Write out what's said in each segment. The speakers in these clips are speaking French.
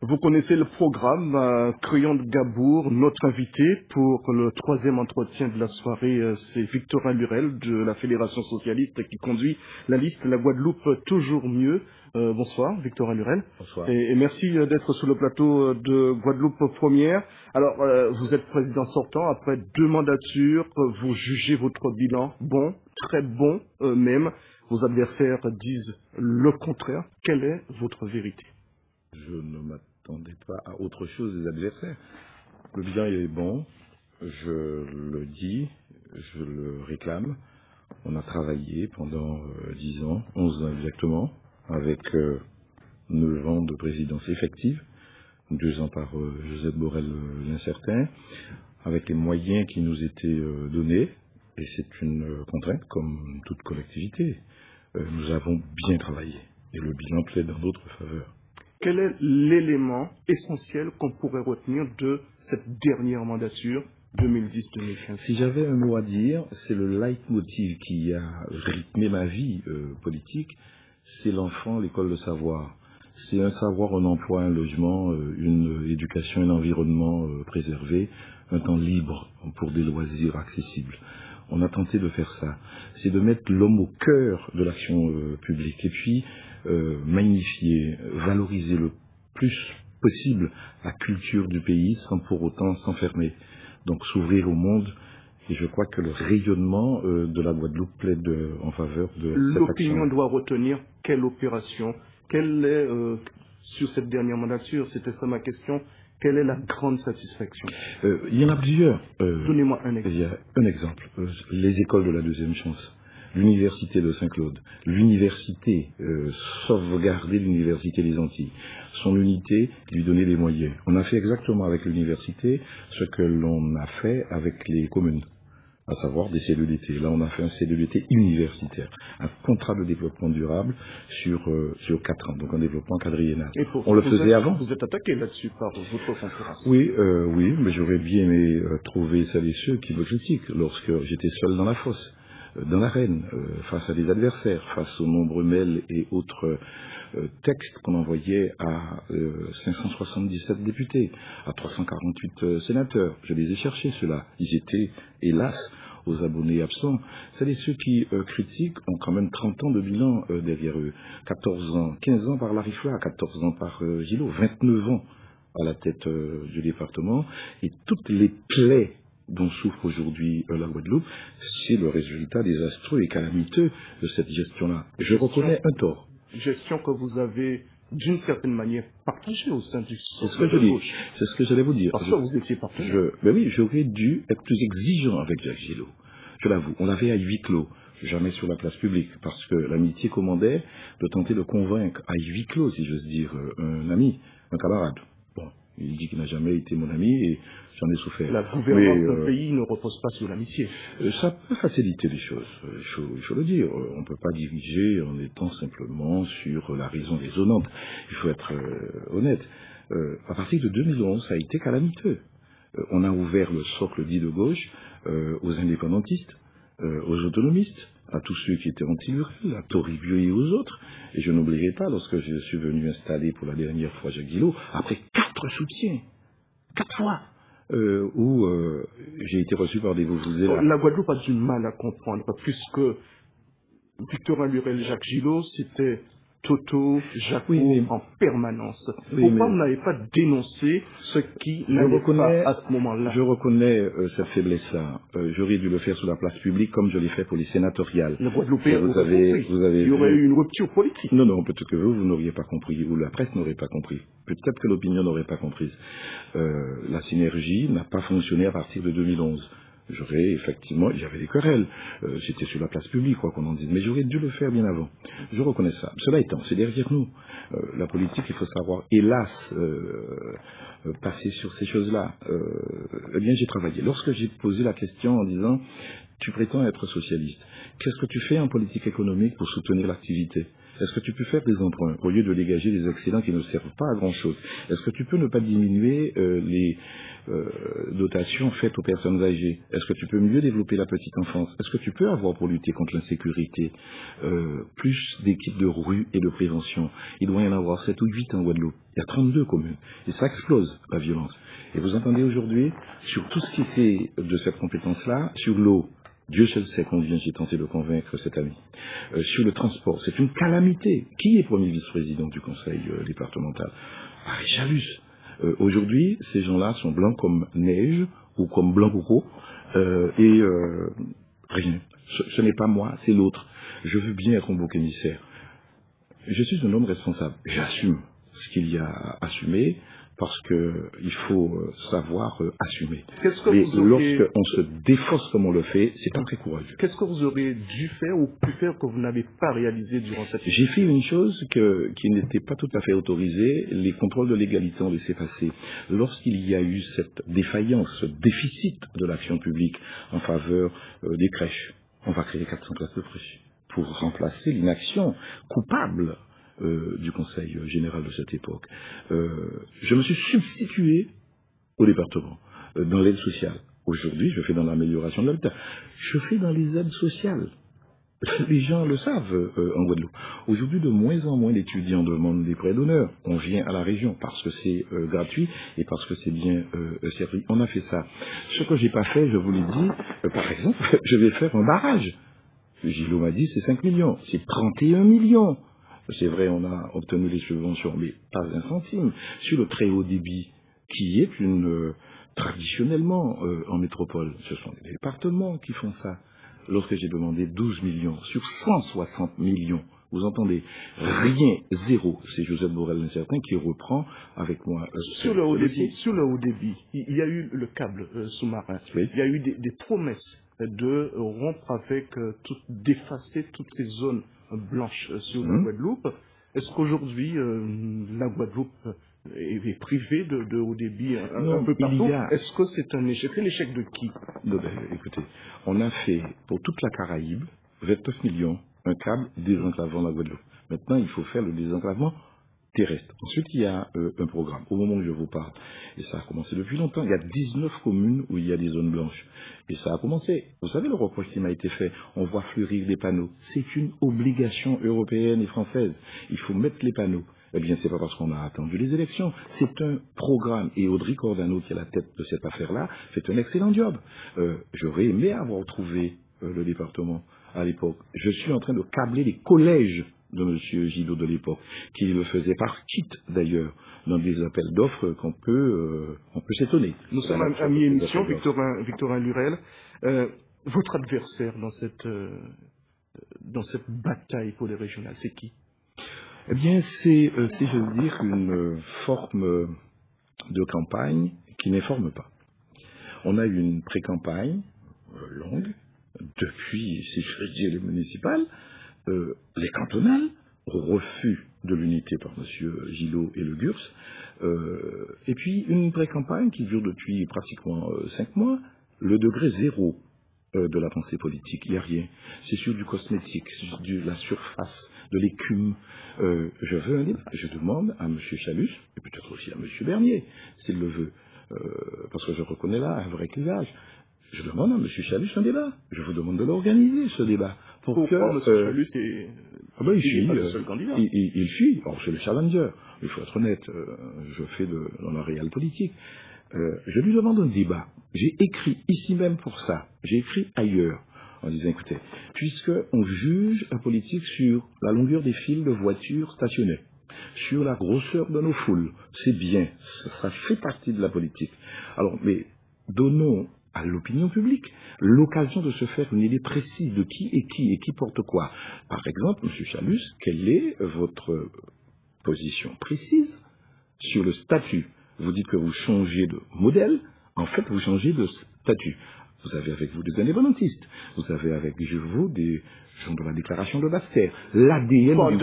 Vous connaissez le programme. Crayon de Gabour, notre invité pour le troisième entretien de la soirée, c'est Victorin Lurel de la Fédération socialiste qui conduit la liste La Guadeloupe toujours mieux. Bonsoir, Victorin Lurel. Bonsoir. Et merci d'être sur le plateau de Guadeloupe Première. Alors, vous êtes président sortant après 2 mandatures. Vous jugez votre bilan bon, très bon même. Vos adversaires disent le contraire. Quelle est votre vérité? Je ne m'attendais pas à autre chose des adversaires. Le bilan est bon, je le dis, je le réclame. On a travaillé pendant 10 ans, 11 ans exactement, avec 9 ans de présidence effective, 2 ans par Joseph Borrell l'incertain, avec les moyens qui nous étaient donnés, et c'est une contrainte comme toute collectivité. Nous avons bien travaillé, et le bilan plaide dans notre faveur. Quel est l'élément essentiel qu'on pourrait retenir de cette dernière mandature 2010-2015? Si j'avais un mot à dire, c'est le leitmotiv qui a rythmé ma vie politique, c'est l'enfant, l'école, le savoir. C'est un savoir, un emploi, un logement, une éducation, un environnement préservé, un temps libre pour des loisirs accessibles. On a tenté de faire ça. C'est de mettre l'homme au cœur de l'action publique et puis magnifier, valoriser le plus possible la culture du pays sans pour autant s'enfermer. Donc s'ouvrir au monde, et je crois que le rayonnement de la Guadeloupe plaide en faveur de cette action. L'opinion doit retenir quelle opération? Quelle est, sur cette dernière mandature, c'était ça ma question, quelle est la grande satisfaction? Il y en a plusieurs. Donnez-moi un exemple. Il y a un exemple, les écoles de la deuxième chance. L'université de Saint-Claude, l'université, sauvegarder l'université des Antilles, son unité, lui donner des moyens. On a fait exactement avec l'université ce que l'on a fait avec les communes, à savoir des CDDT. Là, on a fait un CDDT universitaire, un contrat de développement durable sur 4 ans, donc un développement quadriennal. On le faisait avant. Vous êtes attaqué là-dessus par votre concurrence. Oui, oui, mais j'aurais bien aimé trouver celles et ceux qui me critiquent lorsque j'étais seul dans la fosse, dans l'arène, face à des adversaires, face aux nombreux mails et autres textes qu'on envoyait à 577 députés, à 348 sénateurs. Je les ai cherchés, ceux-là. Ils étaient, hélas, aux abonnés absents. C'est ceux qui critiquent ont quand même 30 ans de bilan derrière eux. 14 ans, 15 ans par Larifla, 14 ans par Gillot, 29 ans à la tête du département. Et toutes les plaies dont souffre aujourd'hui la Guadeloupe, c'est le résultat désastreux et calamiteux de cette gestion-là. Je reconnais un tort. Gestion que vous avez, d'une certaine manière, partagée au sein du C'est ce que je dis. C'est ce que j'allais vous dire. Parce que vous étiez partagé. Ben oui, j'aurais dû être plus exigeant avec Jacques Gillot. Je l'avoue. On l'avait à huis clos. Jamais sur la place publique. Parce que l'amitié commandait de tenter de convaincre à huis clos, si j'ose dire, un ami, un camarade. Bon. Il dit qu'il n'a jamais été mon ami et j'en ai souffert. La gouvernance d'un pays ne repose pas sur l'amitié. Ça peut faciliter les choses, il faut le dire. On ne peut pas diriger en étant simplement sur la raison déshonnante. Il faut être honnête. À partir de 2011, ça a été calamiteux. On a ouvert le socle dit de gauche aux indépendantistes, aux autonomistes, à tous ceux qui étaient anti-Lurel, à Toribio et aux autres. Et je n'oublierai pas, lorsque je suis venu installer pour la dernière fois Jacques Gillot, après 4 soutiens, 4 fois, où j'ai été reçu par des vuvuzela. La Guadeloupe a du mal à comprendre, puisque Victorin Lurel et Jacques Gillot, c'était Toto, Jaco en permanence. Pourquoi vous n'avez pas dénoncé ce qui n'allait pas à ce moment-là? Je reconnais cette faiblesse-là. J'aurais dû le faire sur la place publique comme je l'ai fait pour les sénatoriales. Le Guadeloupéen, il y aurait eu une rupture politique. Non, peut-être que vous n'auriez pas compris, ou la presse n'aurait pas compris. Peut-être que l'opinion n'aurait pas compris. La synergie n'a pas fonctionné à partir de 2011. J'avais des querelles, j'étais sur la place publique, quoi qu'on en dise, mais j'aurais dû le faire bien avant. Je reconnais ça. Cela étant, c'est derrière nous. La politique, il faut savoir, hélas, passer sur ces choses-là. Eh bien, j'ai travaillé. Lorsque j'ai posé la question en disant, tu prétends être socialiste, qu'est-ce que tu fais en politique économique pour soutenir l'activité? Est-ce que tu peux faire des emprunts au lieu de dégager des excédents qui ne servent pas à grand-chose? Est-ce que tu peux ne pas diminuer les dotations faites aux personnes âgées? Est-ce que tu peux mieux développer la petite enfance? Est-ce que tu peux avoir, pour lutter contre l'insécurité, plus d'équipes de rue et de prévention? Il doit y en avoir 7 ou 8 en Guadeloupe. Il y a 32 communes. Et ça explose, la violence. Et vous entendez aujourd'hui, sur tout ce qui fait de cette compétence-là, sur l'eau, Dieu seul sait combien j'ai tenté de convaincre cet ami. Sur le transport, c'est une calamité. Qui est premier vice-président du conseil départemental? Marie Chalus. Aujourd'hui, ces gens-là sont blancs comme neige ou comme blanc coco rien. Ce n'est pas moi, c'est l'autre. Je veux bien être un bouc émissaire. Je suis un homme responsable. J'assume ce qu'il y a à assumer parce que il faut savoir assumer. Mais lorsqu'on se défausse comme on le fait, c'est pas très courageux. Qu'est-ce que vous auriez dû faire ou pu faire que vous n'avez pas réalisé durant cette année? J'ai fait une chose qui n'était pas tout à fait autorisée. Les contrôles de légalité ont laissé passer. Lorsqu'il y a eu cette défaillance, ce déficit de l'action publique en faveur des crèches, on va créer 400 classes de crèches pour remplacer l'inaction coupable du Conseil général de cette époque. Je me suis substitué au département dans l'aide sociale. Aujourd'hui, je fais dans l'amélioration de l'habitat. Je fais dans les aides sociales. Les gens le savent en Guadeloupe. Aujourd'hui, de moins en moins d'étudiants demandent des prêts d'honneur. On vient à la région parce que c'est gratuit et parce que c'est bien servi. On a fait ça. Ce que j'ai pas fait, je vous l'ai dit, par exemple, je vais faire un barrage. Gilot m'a dit c'est 5 millions, c'est 31 millions. C'est vrai, on a obtenu les subventions, mais pas un centime. Sur le très haut débit, qui est traditionnellement en métropole, ce sont les départements qui font ça. Lorsque j'ai demandé 12 millions sur 160 millions, vous entendez, rien, zéro. C'est Joseph Borrell l'incertain qui reprend avec moi. Sur le haut débit, il y a eu le câble sous-marin. Oui. Il y a eu des promesses de rompre avec, d'effacer toutes ces zones blanches sur la Guadeloupe. Est-ce qu'aujourd'hui, la Guadeloupe est privée de haut débit un peu partout? Est-ce que c'est un échec? C'est l'échec de qui? Écoutez, on a fait pour toute la Caraïbe 29 millions un câble désenclavant la Guadeloupe. Maintenant, il faut faire le désenclavement terrestre. Ensuite, il y a un programme. Au moment où je vous parle, et ça a commencé depuis longtemps, il y a 19 communes où il y a des zones blanches. Et ça a commencé. Vous savez le reproche qui m'a été fait, on voit fleurir des panneaux. C'est une obligation européenne et française. Il faut mettre les panneaux. Eh bien, c'est pas parce qu'on a attendu les élections. C'est un programme. Et Audrey Cordano, qui est à la tête de cette affaire-là, fait un excellent job. J'aurais aimé avoir trouvé le département à l'époque. Je suis en train de câbler les collèges de M. Gilot de l'époque, qui le faisait par kit d'ailleurs, dans des appels d'offres qu'on peut s'étonner. Nous sommes à mi-émission, Victorin Lurel. Votre adversaire dans cette bataille pour les régionales, c'est qui? Eh bien, c'est, si j'ose dire, une forme de campagne qui n'informe pas. On a eu une pré-campagne longue, depuis, si je veux dire, les municipales, les cantonales, au refus de l'unité par M. Gilot et le GURS, et puis une pré-campagne qui dure depuis pratiquement 5 mois, le degré zéro de la pensée politique, il n'y a rien. C'est sur du cosmétique, sur de la surface, de l'écume. Je veux un débat. Je demande à M. Chalus, et peut-être aussi à M. Bernier, s'il le veut, parce que je reconnais là un vrai clivage. Je demande à M. Chalus un débat. Je vous demande de l'organiser, ce débat. Pourquoi M. Chalus est... il fuit. Le seul candidat. Il fuit. Alors, c'est le challenger. Il faut être honnête. Je fais dans la réelle politique. Je lui demande un débat. J'ai écrit ici même pour ça. J'ai écrit ailleurs. En disant, écoutez, puisque on juge la politique sur la longueur des files de voitures stationnées, sur la grosseur de nos foules, c'est bien. Ça fait partie de la politique. Alors, mais donnons à l'opinion publique l'occasion de se faire une idée précise de qui et qui porte quoi. Par exemple, M. Chalus, quelle est votre position précise sur le statut? Vous dites que vous changez de modèle, en fait vous changez de statut. Vous avez avec vous des indépendantistes, vous avez avec vous des gens de la déclaration de Basse-Terre, l'ADN du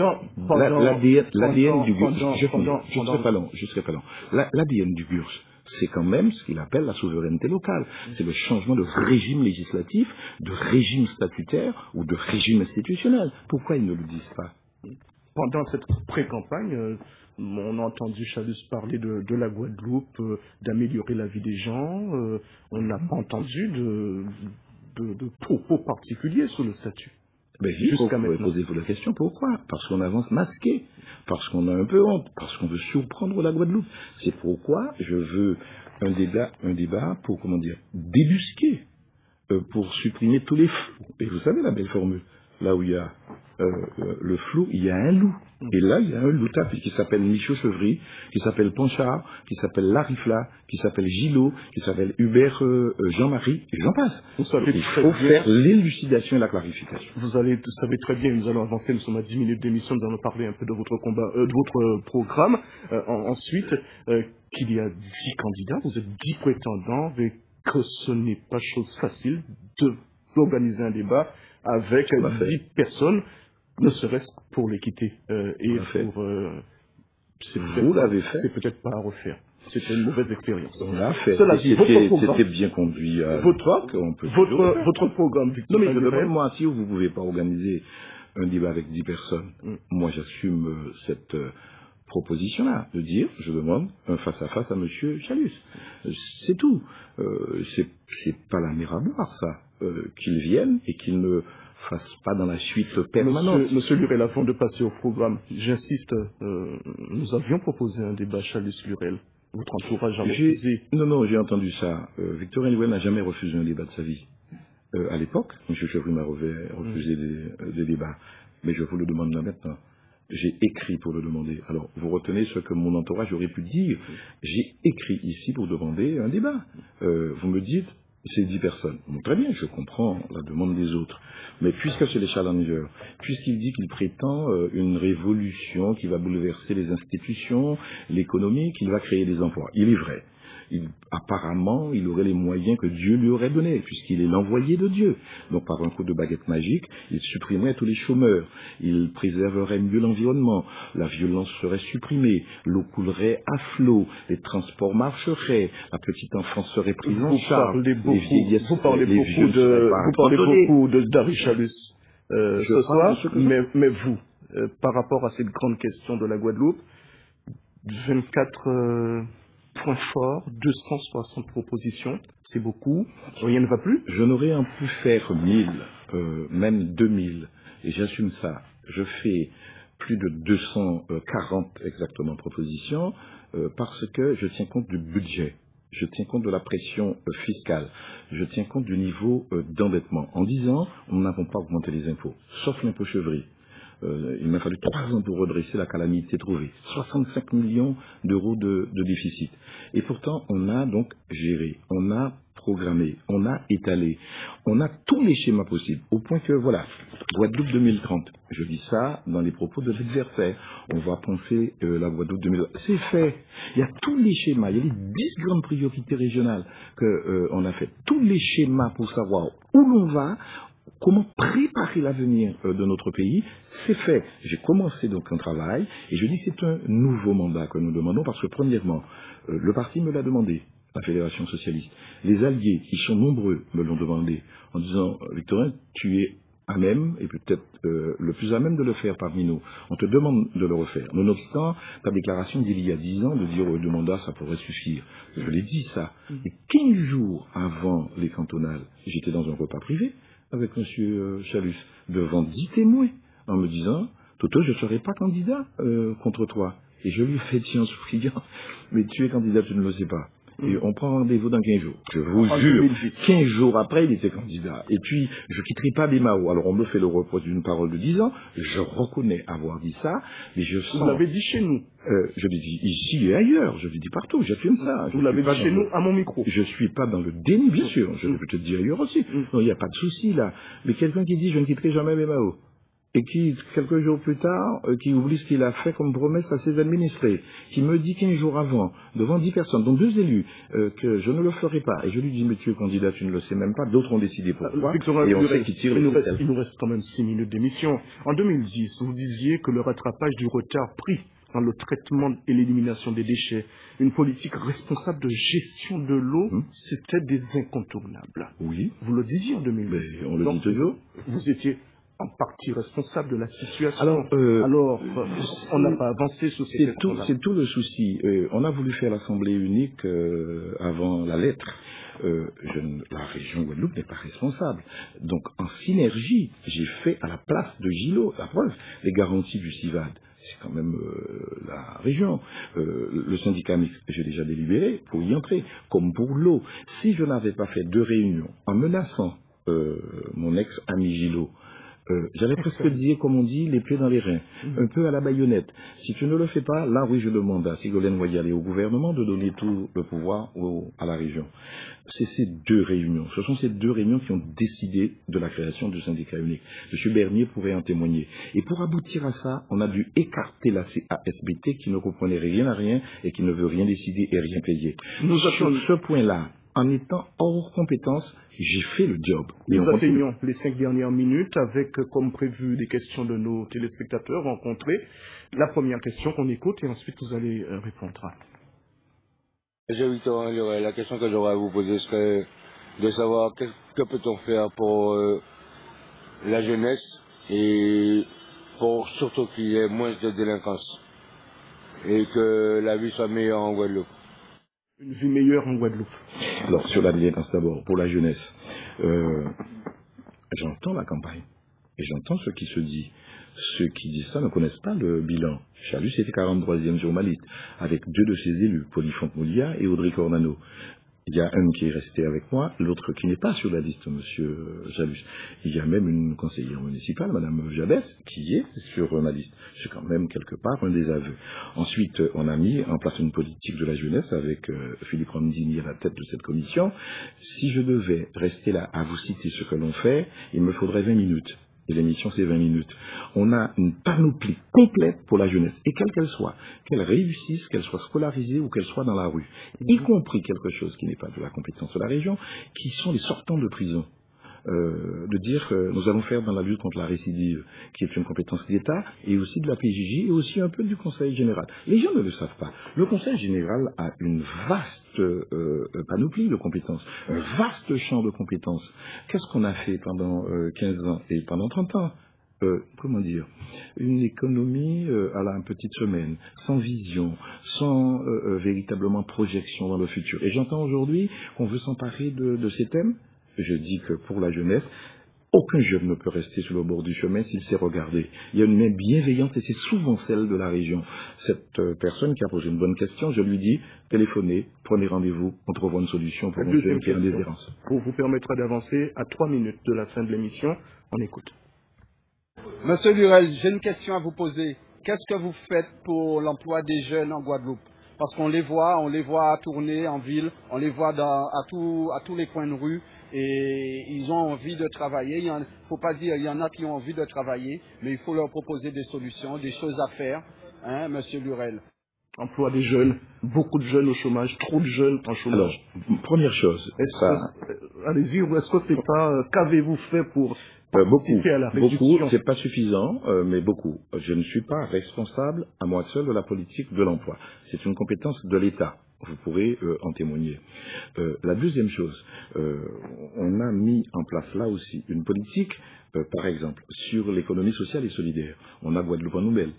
GURS. Je serai pas long. L'ADN du GURS, c'est quand même ce qu'il appelle la souveraineté locale. C'est le changement de régime législatif, de régime statutaire ou de régime institutionnel. Pourquoi ils ne le disent pas? pendant cette pré-campagne, on a entendu Chalus parler de la Guadeloupe, d'améliorer la vie des gens. On n'a pas entendu de propos particuliers sur le statut. Ben, jusqu'à maintenant. Posez-vous la question, pourquoi? Parce qu'on avance masqué, parce qu'on a un peu honte, parce qu'on veut surprendre la Guadeloupe. C'est pourquoi je veux un débat pour, débusquer, pour supprimer tous les flous. Et vous savez la belle formule, là où il y a le flou, il y a un loup. Et là, il y a un loup tapis qui s'appelle Michaud Chevry, qui s'appelle Ponchard, qui s'appelle Larifla, qui s'appelle Gillot, qui s'appelle Hubert Jean-Marie, et j'en passe. Il faut faire l'élucidation et la clarification. Vous savez très bien, nous allons avancer, nous sommes à 10 minutes d'émission, nous allons parler un peu de votre combat, de votre programme. Ensuite, qu'il y a 10 candidats, vous êtes 10 prétendants, et que ce n'est pas chose facile d'organiser un débat avec 10 personnes, ne serait-ce pour l'équité et pour... Vous l'avez fait. C'est peut-être pas à refaire. C'était une mauvaise expérience. On l'a fait. Cela dit, c'était bien conduit à votre programme, Victor. Non, mais demandez-moi si vous ne pouvez pas organiser un débat avec 10 personnes. Moi, j'assume cette proposition-là, de dire, je demande un face-à-face à Monsieur Chalus. C'est tout. C'est pas la mer à boire, ça. Qu'il vienne et qu'il ne fasse pas dans la suite permanente. Monsieur Lurel, avant de passer au programme, j'insiste, nous avions proposé un débat Chalus-Lurel. Votre entourage a refusé. Non, j'ai entendu ça. Victorien Lurel n'a jamais refusé un débat de sa vie. À l'époque, M. Chevry m'a refusé des débats. Mais je vous le demande là maintenant. J'ai écrit pour le demander. Alors, vous retenez ce que mon entourage aurait pu dire. J'ai écrit ici pour demander un débat. Vous me dites, c'est 10 personnes. Bon, très bien, je comprends la demande des autres. Mais puisque c'est les challengers, puisqu'il dit qu'il prétend une révolution qui va bouleverser les institutions, l'économie, qu'il va créer des emplois. Il est vrai. Apparemment, il aurait les moyens que Dieu lui aurait donnés, puisqu'il est l'envoyé de Dieu. Donc, par un coup de baguette magique, il supprimerait tous les chômeurs, il préserverait mieux l'environnement, la violence serait supprimée, l'eau coulerait à flot, les transports marcheraient, la petite enfance serait prise en charge, vous parlez beaucoup d'Harry Chalus ce soir, mais vous, par rapport à cette grande question de la Guadeloupe, 24... point fort, 260 propositions, c'est beaucoup, rien ne va plus. Je n'aurais en pu faire 1000, même 2000, et j'assume ça. Je fais plus de 240 exactement propositions, parce que je tiens compte du budget, je tiens compte de la pression fiscale, je tiens compte du niveau d'endettement. En 10 ans, nous n'avons pas augmenté les impôts, sauf l'impôt Chevry. Il m'a fallu 3 ans pour redresser la calamité trouvée. 65 millions d'euros de déficit. Et pourtant, on a donc géré, on a programmé, on a étalé, on a tous les schémas possibles. Au point que, voilà, Guadeloupe 2030, je dis ça dans les propos de l'adversaire. On va penser la Guadeloupe 2030. C'est fait. Il y a tous les schémas, il y a les 10 grandes priorités régionales qu'on a fait. Tous les schémas pour savoir où l'on va, comment préparer l'avenir de notre pays, c'est fait. J'ai commencé donc un travail et je dis que c'est un nouveau mandat que nous demandons parce que premièrement, le parti me l'a demandé, la Fédération Socialiste. Les alliés, qui sont nombreux, me l'ont demandé en disant « Victorin, tu es à même, et peut-être le plus à même de le faire parmi nous. On te demande de le refaire. Nonobstant ta déclaration d'il y a 10 ans de dire 2 mandats, ça pourrait suffire. Je l'ai dit ça. Et 15 jours avant les cantonales, j'étais dans un repas privé avec M. Chalus, devant 10 témoins, en me disant « Toto, je ne serai pas candidat contre toi. » Et je lui ai fait dire en souriant « Mais tu es candidat, tu ne le sais pas. » Et on prend rendez-vous dans 15 jours. Je vous jure, 15 jours après, il était candidat. Et puis, je quitterai pas des Mao. Alors, on me fait le reproche d'une parole de 10 ans. Je reconnais avoir dit ça, mais je sens... Vous l'avez dit chez nous. Je l'ai dit ici et ailleurs. Je l'ai dit partout. J'assume ça. Vous l'avez dit chez nous, à mon micro. Je suis pas dans le déni, bien sûr. Je l'ai peut-être dit ailleurs aussi. Non, il n'y a pas de souci, là. Mais quelqu'un qui dit, je ne quitterai jamais les Mao. Et qui, quelques jours plus tard, qui oublie ce qu'il a fait comme promesse à ses administrés, qui me dit 15 jours avant, devant 10 personnes, dont 2 élus, que je ne le ferai pas. Et je lui dis, mais tu es candidat, tu ne le sais même pas, d'autres ont décidé pour toi, et on sait qui tire les ficelles. Il nous reste quand même 6 minutes d'émission. En 2010, vous disiez que le rattrapage du retard pris dans le traitement et l'élimination des déchets, une politique responsable de gestion de l'eau, c'était des incontournables. Oui. Vous le disiez en 2010. Mais on le dit toujours. Vous étiez en partie responsable de la situation. Alors, on n'a pas avancé sur ces questions-là. C'est tout le souci. On a voulu faire l'Assemblée unique avant la lettre. La région Guadeloupe n'est pas responsable. Donc, en synergie, j'ai fait à la place de Gilo, la preuve, les garanties du CIVAD. C'est quand même la région. Le syndicat mixte, j'ai déjà délibéré pour y entrer, comme pour l'eau. Si je n'avais pas fait 2 réunions en menaçant mon ex-ami Gilo, j'allais presque dire, comme on dit, les pieds dans les reins, un peu à la baïonnette. Si tu ne le fais pas, là oui je demande à Ségolène Royal et au gouvernement de donner tout le pouvoir à la région. C'est ces 2 réunions. Ce sont ces 2 réunions qui ont décidé de la création du syndicat unique. M. Bernier pourrait en témoigner. Et pour aboutir à ça, on a dû écarter la CASBT qui ne comprenait rien à rien et qui ne veut rien décider et rien payer. Sur ce point-là, en étant hors compétence, j'ai fait le job. Nous atteignons les 5 dernières minutes avec, comme prévu, des questions de nos téléspectateurs rencontrés. La première question qu'on écoute et ensuite vous allez répondre. Monsieur Victor, la question que j'aurais à vous poser serait de savoir que peut-on faire pour la jeunesse et pour surtout qu'il y ait moins de délinquance et que la vie soit meilleure en Guadeloupe. Une vie meilleure en Guadeloupe. Alors, sur la délinquance d'abord, pour la jeunesse, j'entends la campagne et j'entends ce qui se dit. Ceux qui disent ça ne connaissent pas le bilan. Chalus était 43e sur ma liste, avec 2 de ses élus, Polyphonte Moulia et Audrey Cornano. Il y a un qui est resté avec moi, l'autre qui n'est pas sur la liste, monsieur Jalus. Il y a même une conseillère municipale, madame Jabès, qui est sur ma liste. C'est quand même quelque part un désaveu. Ensuite, on a mis en place une politique de la jeunesse avec Philippe Rondini à la tête de cette commission. Si je devais rester là à vous citer ce que l'on fait, il me faudrait 20 minutes. Et l'émission, c'est 20 minutes. On a une panoplie complète pour la jeunesse, et quelle qu'elle soit, qu'elle réussisse, qu'elle soit scolarisée ou qu'elle soit dans la rue, y compris quelque chose qui n'est pas de la compétence de la région, qui sont les sortants de prison. De dire que nous allons faire dans la lutte contre la récidive, qui est une compétence d'État, et aussi de la PJJ, et aussi un peu du Conseil général. Les gens ne le savent pas. Le Conseil général a une vaste panoplie de compétences, un vaste champ de compétences. Qu'est-ce qu'on a fait pendant 15 ans et pendant 30 ans? Comment dire, une économie à la petite semaine, sans vision, sans véritablement projection dans le futur. Et j'entends aujourd'hui qu'on veut s'emparer de ces thèmes. Je dis que pour la jeunesse, aucun jeune ne peut rester sur le bord du chemin s'il sait regarder. Il y a une main bienveillante et c'est souvent celle de la région. Cette personne qui a posé une bonne question, je lui dis, téléphonez, prenez rendez-vous, on trouvera une solution pour un jeune qui est en déshérence. Pour vous permettra d'avancer à 3 minutes de la fin de l'émission, on écoute. Monsieur Lurel, j'ai une question à vous poser. Qu'est-ce que vous faites pour l'emploi des jeunes en Guadeloupe? Parce qu'on les voit tourner en ville, on les voit à tous les coins de rue. Et ils ont envie de travailler. Il ne faut pas dire, il y en a qui ont envie de travailler, mais il faut leur proposer des solutions, des choses à faire, hein, monsieur Lurel. Emploi des jeunes, beaucoup de jeunes au chômage, trop de jeunes en chômage. Alors, première chose. Allez-y, est-ce que c'est pas, qu'avez-vous fait pour participer à la réduction? Beaucoup, c'est pas suffisant, mais beaucoup. Je ne suis pas responsable à moi seul de la politique de l'emploi. C'est une compétence de l'État. Vous pourrez en témoigner. La deuxième chose, on a mis en place là aussi une politique, par exemple, sur l'économie sociale et solidaire. On a Guadeloupe en nouvelle.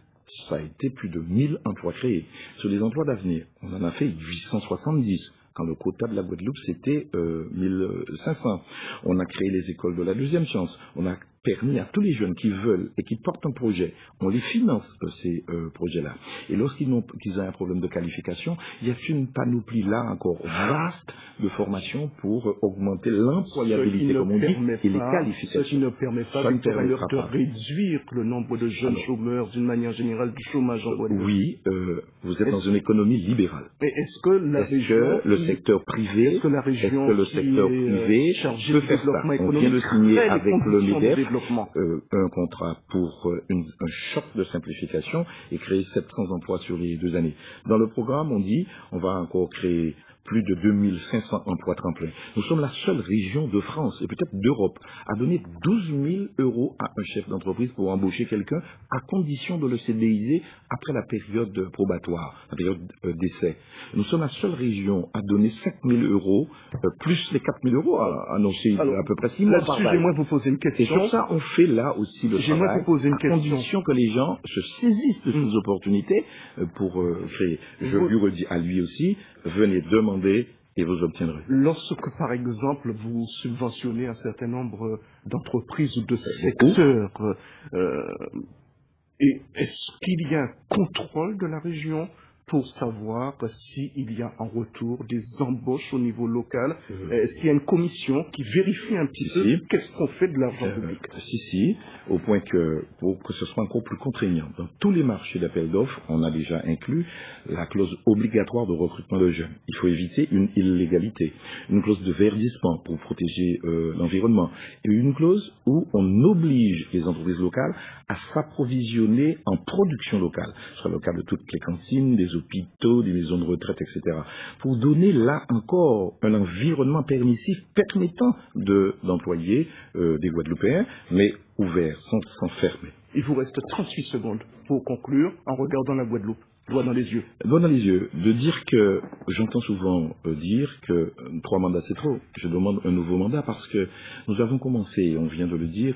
Ça a été plus de 1000 emplois créés. Sur les emplois d'avenir, on en a fait 870. Quand le quota de la Guadeloupe, c'était 1500. On a créé les écoles de la deuxième chance. On a permis à tous les jeunes qui veulent et qui portent un projet, on les finance ces projets-là. Et lorsqu'ils ont un problème de qualification, il y a une panoplie là encore vaste de formation pour augmenter l'employabilité, comme on dit, et les qualifications. Ce qui ne permet pas de réduire le nombre de jeunes chômeurs d'une manière générale du chômage en Guadeloupe. Oui, vous êtes dans une économie libérale. Mais est-ce que le secteur privé, peut faire ça? On vient de signer avec le MEDEF un contrat pour un choc de simplification et créer 700 emplois sur les 2 années. Dans le programme, on dit on va encore créer plus de 2500 emplois tremplins. Nous sommes la seule région de France et peut-être d'Europe à donner 12 000 € à un chef d'entreprise pour embaucher quelqu'un à condition de le CDIser après la période probatoire, la période d'essai. Nous sommes la seule région à donner 5 000 € plus les 4 000 € annoncés à peu près 6 mois par là-dessus, j'aimerais vous poser une question. Et sur ça, on fait là aussi le travail, vous poser une à question. condition que les gens se saisissent de ces opportunités pour créer. Je lui redis à lui aussi, venez demander et vous obtiendrez. Lorsque, par exemple, vous subventionnez un certain nombre d'entreprises ou de secteurs, et est-ce qu'il y a un contrôle de la région pour savoir s'il y a en retour des embauches au niveau local? Est-ce qu'il y a une commission qui vérifie un petit peu qu'est-ce qu'on fait de l'argent public? Si, au point que, pour que ce soit encore plus contraignant, dans tous les marchés d'appel d'offres, on a déjà inclus la clause obligatoire de recrutement de jeunes. Il faut éviter une illégalité, une clause de verdissement pour protéger l'environnement, et une clause où on oblige les entreprises locales à s'approvisionner en production locale. Ce sera le cas de toutes les cantines, des hôpitaux, des maisons de retraite, etc. Pour donner là encore un environnement permissif permettant d'employer des Guadeloupéens, mais ouvert, sans fermer. Il vous reste 38 secondes pour conclure en regardant la Guadeloupe. Doigt dans les yeux. Doigt dans les yeux. De dire que, j'entends souvent dire que 3 mandats c'est trop. Je demande un nouveau mandat parce que nous avons commencé, on vient de le dire,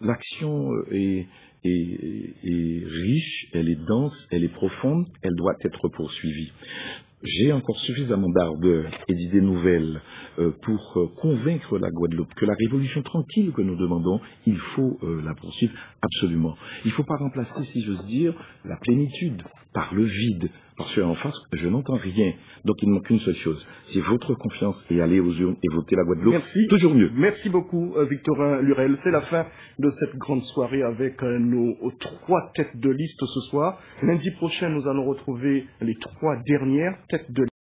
l'action est riche, elle est dense, elle est profonde, elle doit être poursuivie. J'ai encore suffisamment d'ardeur et d'idées nouvelles pour convaincre la Guadeloupe que la révolution tranquille que nous demandons, il faut la poursuivre absolument. Il ne faut pas remplacer, si j'ose dire, la plénitude par le vide. Parce qu'en face, je n'entends rien. Donc il ne manque qu'une seule chose. C'est votre confiance et aller aux urnes et voter la Guadeloupe. Merci. Toujours mieux. Merci beaucoup, Victorin Lurel. C'est la fin de cette grande soirée avec nos 3 têtes de liste ce soir. Lundi prochain, nous allons retrouver les 3 dernières têtes de liste.